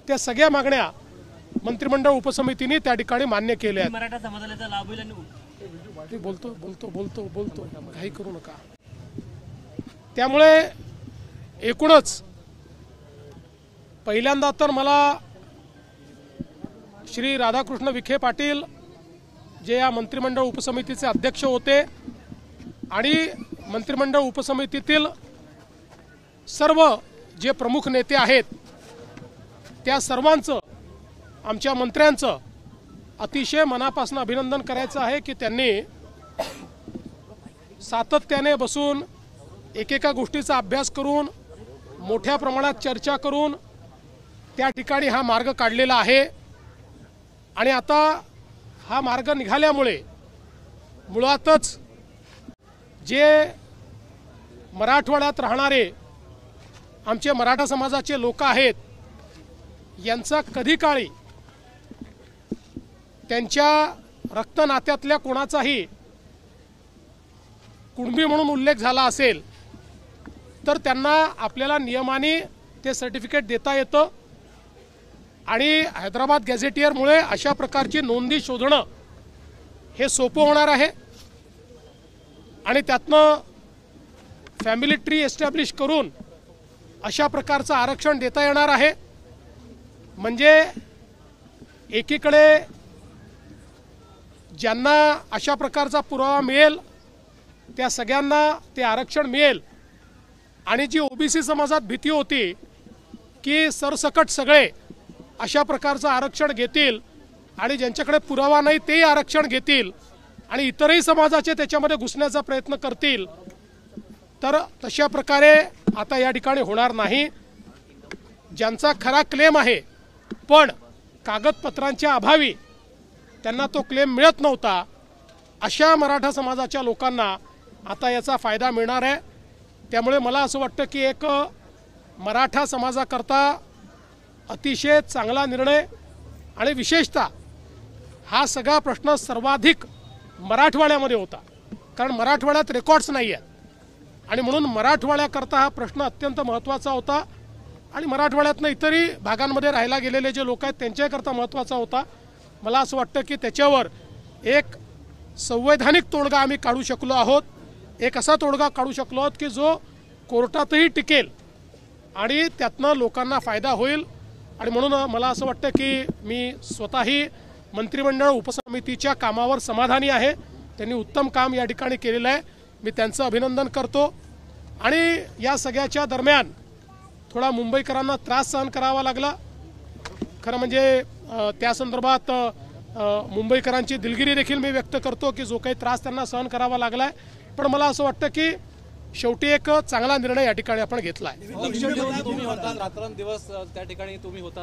त्या सगळ्या मागण्या मंत्रिमंडळ उपसमितीने त्या ठिकाणी मान्य केल्या आहेत। मराठा समाजाला लाभ होईल आणि बोलतो काही करू नका। त्यामुळे एकूणच पहिल्यांदा तर मला श्री राधाकृष्ण विखे पाटील जे या मंत्रिमंडळ उपसमितीचे अध्यक्ष होते आणि मंत्रिमंडळ उपसमितीतील सर्व जे प्रमुख नेते आहेत त्या सर्वांचं आमच्या मंत्र्यांचं अतिशय मनापासून अभिनंदन करायचं आहे की त्यांनी सातत्याने बसून एकेका गोष्टीचा अभ्यास करून मोठ्या प्रमाणात चर्चा करून त्या ठिकाणी हा मार्ग काढलेला आहे। आणि आता हा मार्ग निघाल्यामुळे मुळातच जे मराठवाड्यात राहणारे आमचे मराठा समाजाचे लोक आहेत यांचा कधी काळी त्यांच्या रक्तनात्यातल्या कोणाचाही कुणबी म्हणून उल्लेख झाला असेल तर त्यांना आपल्याला नियमाने ते सर्टिफिकेट देता येतं आणि हैदराबाद गॅझेटियरमुळे अशा प्रकारची नोंदी शोधणं हे सोपं होणार आहे आणि त्यातनं फॅमिली ट्री एस्टॅब्लिश करून अशा प्रकारचं आरक्षण देता येणार आहे। म्हणजे एकीकडे ज्यांना अशा प्रकारचा पुरावा मिळेल त्या सगळ्यांना ते आरक्षण मिळेल आणि जी ओबीसी समाजात भीती होती की सरसकट सगळे अशा प्रकारचं आरक्षण घेतील आणि ज्यांच्याकडे पुरावा नाही तेही आरक्षण घेतील आणि इतरही समाजाचे त्याच्यामध्ये घुसण्याचा प्रयत्न करतील तर तशा प्रकारे आता या ठिकाणी होणार नाही। ज्यांचा खरा क्लेम आहे पण कागदपत्रांच्या अभावी त्यांना तो क्लेम मिळत नव्हता अशा मराठा समाजाच्या लोकांना आता याचा फायदा मिळणार आहे। त्यामुळे मला असं वाटतं की एक मराठा समाजाकरता अतिशय चांगला निर्णय आणि विशेषतः हा सगळा प्रश्न सर्वाधिक मराठवाड्यामध्ये होता कारण मराठवाड्यात रेकॉर्ड्स नाही आहेत आणि म्हणून मराठवाड्याकरता हा प्रश्न अत्यंत महत्त्वाचा होता आणि मराठवाड्यातनं इतरही भागांमध्ये राहायला गेलेले जे लोक आहेत त्यांच्याकरता महत्त्वाचा होता। मला असं वाटतं की त्याच्यावर एक संवैधानिक तोडगा आम्ही काढू शकलो आहोत, एक असा तोडगा काढू शकलो आहोत की जो कोर्टातही टिकेल आणि त्यातनं लोकांना फायदा होईल। आणि म्हणून मला असं वाटतं की मी स्वतःही मंत्रिमंडळ उपसमितीच्या कामावर समाधानी आहे। त्यांनी उत्तम काम या ठिकाणी केलेलं आहे, मी त्यांचं अभिनंदन करतो। आणि या सगळ्याच्या दरम्यान थोडा मुंबईकरांना त्रास सहन करावा लागला, खरं म्हणजे त्या संदर्भात मुंबईकरांची दिलगिरी देखील मी व्यक्त करतो की जो काही त्रास त्यांना सहन करावा लागला आहे। पण मला असं वाटतं की शेवटी एक चांगला निर्णय या ठिकाणी आपण घेतला आहे। रात्रंदिवस त्या ठिकाणी तुम्ही होता